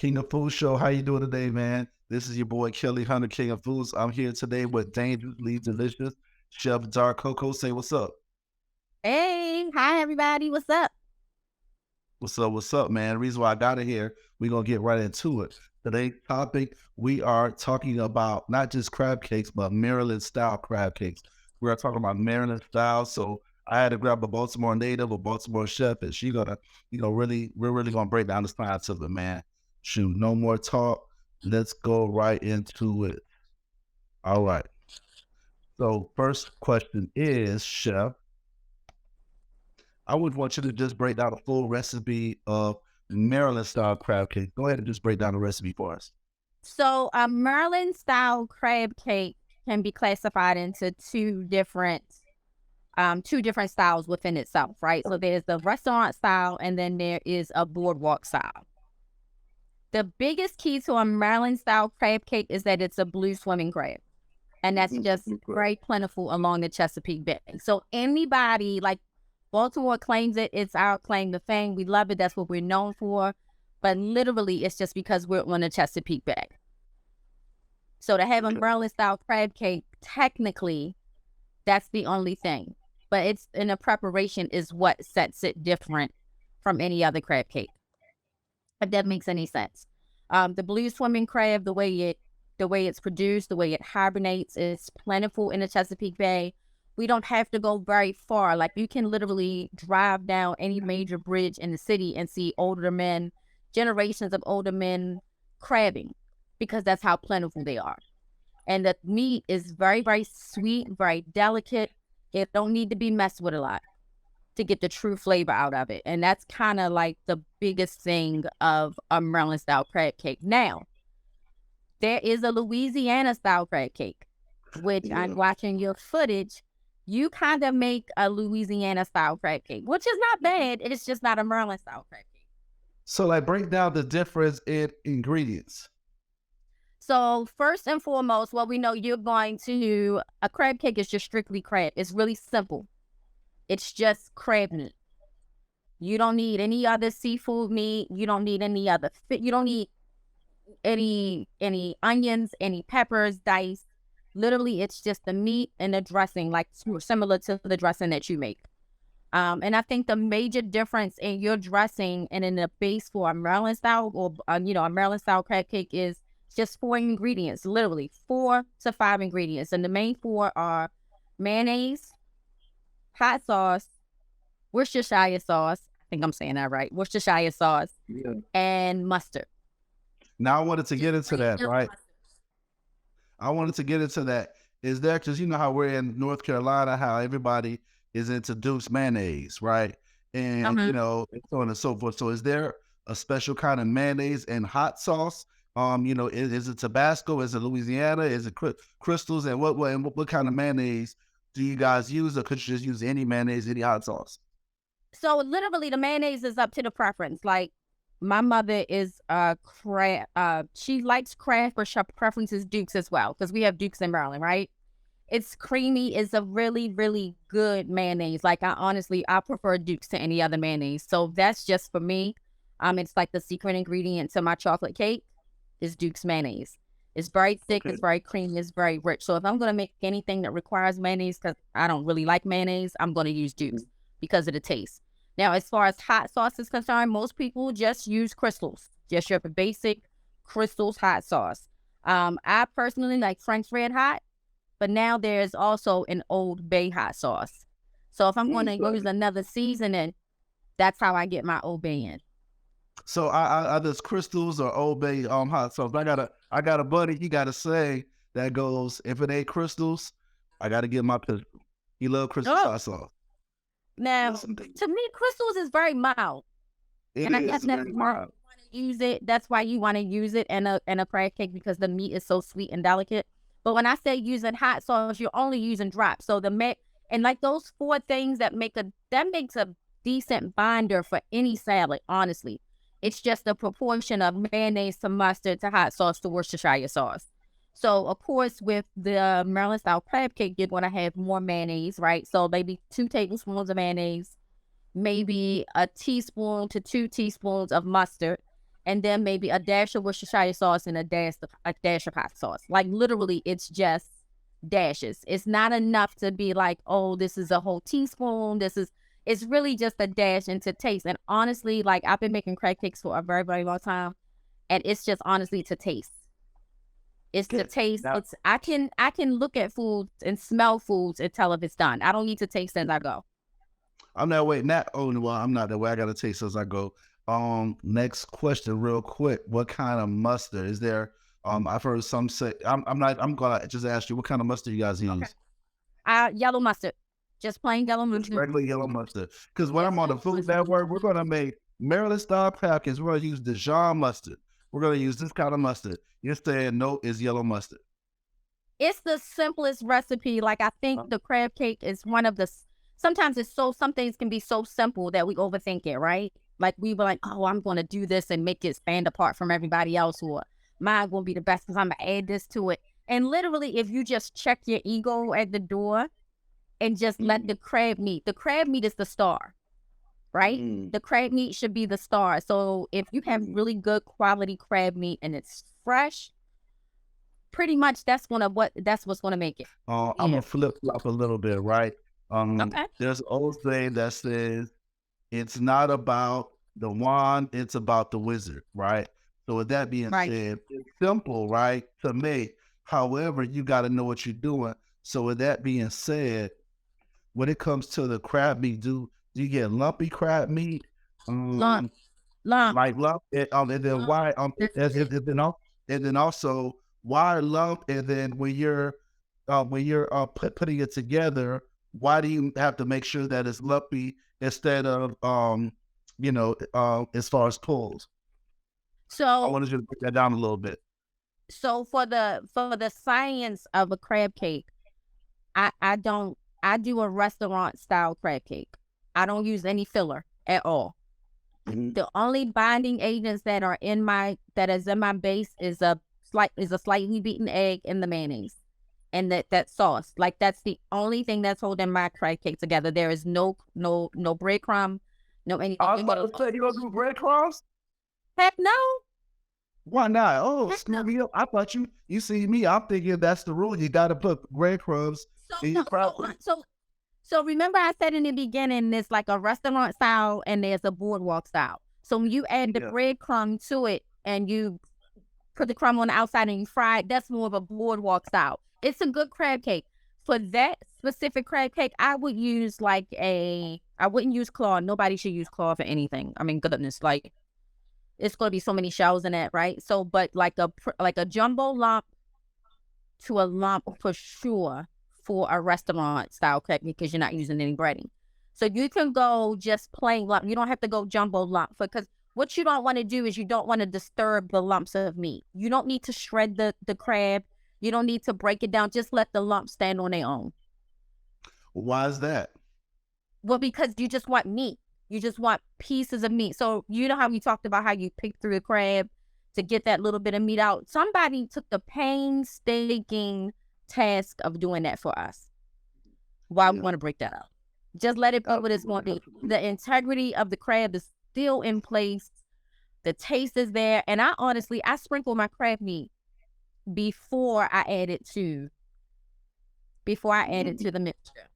King of Food Show. How you doing today, man? This is your boy Kelly Hunter, King of Foods. I'm here today with Dangerously Delicious Chef Dark Coco. Say what's up. Hey, hi everybody. What's up? What's up? What's up, man? The reason why I got it here, we're gonna get right into it. Today's topic, we are talking about not just crab cakes, but Maryland style crab cakes. We are talking about Maryland style. So I had to grab a Baltimore native, a Baltimore chef, and she gonna, we're really gonna break down the science of it, man. Shoot, no more talk. Let's go right into it. All right. So first question is, Chef, I would want you to just break down a full recipe of Maryland style crab cake. Go ahead and just break down the recipe for us. So, a Maryland style crab cake can be classified into two different styles within itself, right? So there's the restaurant style, and then there is a boardwalk style. The biggest key to a Maryland style crab cake is that it's a blue swimming crab, and that's just very plentiful along the Chesapeake Bay. So anybody like Baltimore claims it. It's our claim to fame. We love it. That's what we're known for. But literally, it's just because we're on the Chesapeake Bay. So to have a Maryland style crab cake, technically, that's the only thing. But it's in the preparation is what sets it different from any other crab cake. If that makes any sense. The blue swimming crab, the way it's produced, the way it hibernates, is plentiful in the Chesapeake Bay. We don't have to go very far. Like, you can literally drive down any major bridge in the city and see older men, generations of older men crabbing, because that's how plentiful they are. And the meat is very, very sweet, very delicate. It don't need to be messed with a lot to get the true flavor out of it. And that's kind of like the biggest thing of a Maryland style crab cake. Now, there is a Louisiana style crab cake, which I'm watching your footage. You kind of make a Louisiana style crab cake, which is not bad. It's just not a Maryland style crab cake. So, like, break down the difference in ingredients. So first and foremost, what we know, a crab cake is just strictly crab. It's really simple. It's just crab meat. You don't need any other seafood meat. You don't need any other you don't need any onions, any peppers diced. Literally, it's just the meat and the dressing, like similar to the dressing that you make. And I think the major difference in your dressing and in the base for a Maryland style or a Maryland style crab cake is just 4 ingredients, literally 4 to 5 ingredients. And the main 4 are mayonnaise, hot sauce, Worcestershire sauce. I think I'm saying that right. Worcestershire sauce, and mustard. Now I wanted to get into that, right? Is there, because you know how we're in North Carolina, how everybody is into Duke's mayonnaise, right? And, and so on and so forth. So is there a special kind of mayonnaise and hot sauce? Is it Tabasco? Is it Louisiana? Is it Crystals? And what kind of mayonnaise do you guys use? Or could you just use any mayonnaise, any hot sauce? So literally the mayonnaise is up to the preference. Like, my mother is she likes Kraft, but her preference is Duke's as well, because we have Duke's in Maryland, right? It's creamy. It's a really, really good mayonnaise. Like, I prefer Duke's to any other mayonnaise. So that's just for me. It's like the secret ingredient to my chocolate cake is Duke's mayonnaise. It's very thick, It's very creamy, it's very rich. So if I'm going to make anything that requires mayonnaise, because I don't really like mayonnaise, I'm going to use Duke's because of the taste. Now, as far as hot sauce is concerned, most people just use Crystals. Just your basic Crystals hot sauce. I personally like Frank's Red Hot, but now there's also an Old Bay hot sauce. So if I'm going to use another seasoning, that's how I get my Old Bay in. So I there's Crystals or Old Bay hot sauce. I got a buddy. He got a saying that goes, if it ain't Crystals, I got to get my pistol. He love Crystals hot sauce. Now, to me, Crystals is very mild. And I guess that's why you want to use it. That's why you want to use it in a crab cake, because the meat is so sweet and delicate. But when I say using hot sauce, you're only using drops. So and like those 4 things that makes a decent binder for any salad, honestly. It's just a proportion of mayonnaise to mustard to hot sauce to Worcestershire sauce. So, of course, with the Maryland style crab cake, you're going to have more mayonnaise, right? So maybe 2 tablespoons of mayonnaise, maybe a teaspoon to 2 teaspoons of mustard. and then maybe a dash of Worcestershire sauce and a dash of hot sauce. Like literally, it's just dashes. It's not enough to be like, oh, this is a whole teaspoon. It's really just a dash and to taste. And honestly, like I've been making crab cakes for a very, very long time, and it's just honestly to taste. It's to Okay. taste. Now, I can look at foods and smell foods and tell if it's done. I don't need to taste as I go. I'm that way. Not only well, I'm not that way. I gotta taste as I go. Next question, real quick. What kind of mustard is there? I've heard some say. I'm not. I'm gonna just ask you what kind of mustard you guys Okay. use. Yellow mustard, just plain yellow Just mustard. regular yellow mustard. Because when Yes, I'm on the yellow Food mustard. Network, we're gonna make Maryland style packets. We're gonna use Dijon mustard. We're gonna use this kind of mustard. You're saying no is yellow mustard. It's the simplest recipe. Like I think the crab cake is one of the. Sometimes some things can be so simple that we overthink it, right? Like we were like, oh, I'm going to do this and make it stand apart from everybody else, or mine going to be the best because I'm gonna add this to it. And literally, if you just check your ego at the door and just let Mm, the crab meat is the star, right? mm, The crab meat should be the star. So if you have mm. really good quality crab meat and it's fresh, pretty much that's what's gonna make it. I'm Yeah. gonna flip flop a little bit, right? Okay. There's an old saying that says it's not about the wand, it's about the wizard, right? So with that being Right. said, it's simple, right, to make. However, you got to know what you're doing. So with that being said, when it comes to the crab meat, do you get lumpy crab meat? Lump, Um, lump, like lump, and then lump. why? That's it. And then also why lump? And then when you're putting it together, why do you have to make sure that it's lumpy instead of as far as pulls? I So wanted you to break that down a little bit. for the science of a crab cake, I don't I do a restaurant style crab cake. I don't use any filler at all. Mhm. The only binding agents that is in my base is a slightly beaten egg and the mayonnaise and that sauce. Like that's the only thing that's holding my crab cake together. There is no breadcrumb, no anything. I was You about go to say you don't do breadcrumbs. heck no. Why not? Oh, Heck no. screw me up. I thought you see me. I'm thinking that's the rule. You got to put breadcrumbs So in your no, crab. so remember I said in the beginning, there's like a restaurant style and there's a boardwalk style. So when you add the Yeah. breadcrumb to it and you put the crumb on the outside and you fry it, that's more of a boardwalk style. It's a good crab cake. For that specific crab cake, I wouldn't use claw. Nobody should use claw for anything. I mean, goodness, like it's gonna be so many shells in that, right? So, but like a jumbo lump to a lump for sure for a restaurant style cake because you're not using any breading. So you can go just plain lump. You don't have to go jumbo lump because what you don't want to do is you don't want to disturb the lumps of meat. You don't need to shred the crab. You don't need to break it down. Just let the lumps stand on their own. Why is that? Well, because you just want meat. You just want pieces of meat. So you know how we talked about how you pick through the crab to get that little bit of meat out. Somebody took the painstaking task of doing that for us. Why we Yeah, want to break that out? Just let it be what it's going absolutely, to be. absolutely. The integrity of the crab is still in place. The taste is there, and I sprinkle my crab meat before I add it to Mm. the mixture.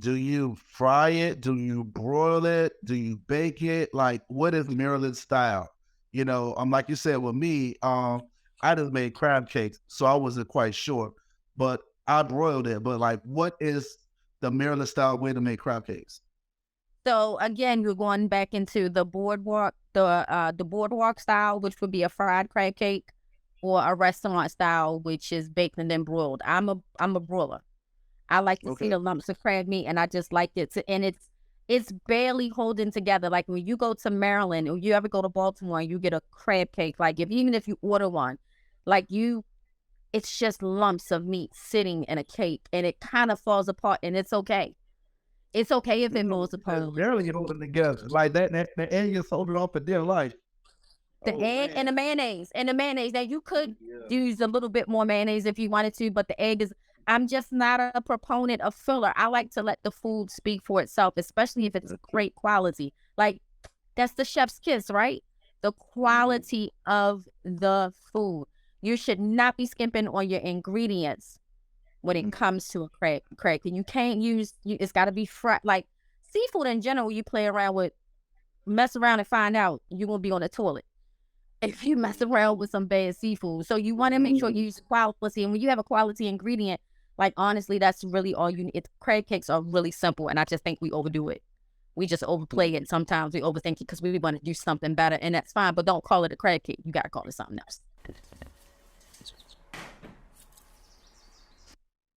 Do you fry it? Do you broil it? Do you bake it? Like, what is Maryland style? Like you said with me, I just made crab cakes, so I wasn't quite sure, but I broiled it. But like, what is the Maryland style way to make crab cakes? So again, you're going back into the boardwalk style, which would be a fried crab cake, or a restaurant style, which is baked and then broiled. I'm a broiler. I like to see Okay. the lumps of crab meat, and I just like it to, and it's barely holding together. Like when you go to Maryland or you ever go to Baltimore and you get a crab cake, like even if you order one, like it's just lumps of meat sitting in a cake, and it kind of falls apart, and it's okay. It's okay if it No, falls apart. barely holding together like that. The egg is holding on for dear life. The Oh egg and man. the mayonnaise. And the mayonnaise. Now you could Yeah. use a little bit more mayonnaise if you wanted to, but the egg is I'm just not a proponent of filler. I like to let the food speak for itself, especially if it's great quality. Like that's the chef's kiss, right? the quality of the food. You should not be skimping on your ingredients when it Mhm. comes to a crab. And you can't use it's got to be fried. Like seafood in general, you play around with, mess around and find out you're gonna be on the toilet if you mess around with some bad seafood. So you want to make sure you use quality. And when you have a quality ingredient, like honestly, that's really all you need. Crab cakes are really simple, and I just think we overdo it. We just overplay it. Sometimes we overthink it because we want to do something better, and that's fine. But don't call it a crab cake. You gotta call it something else.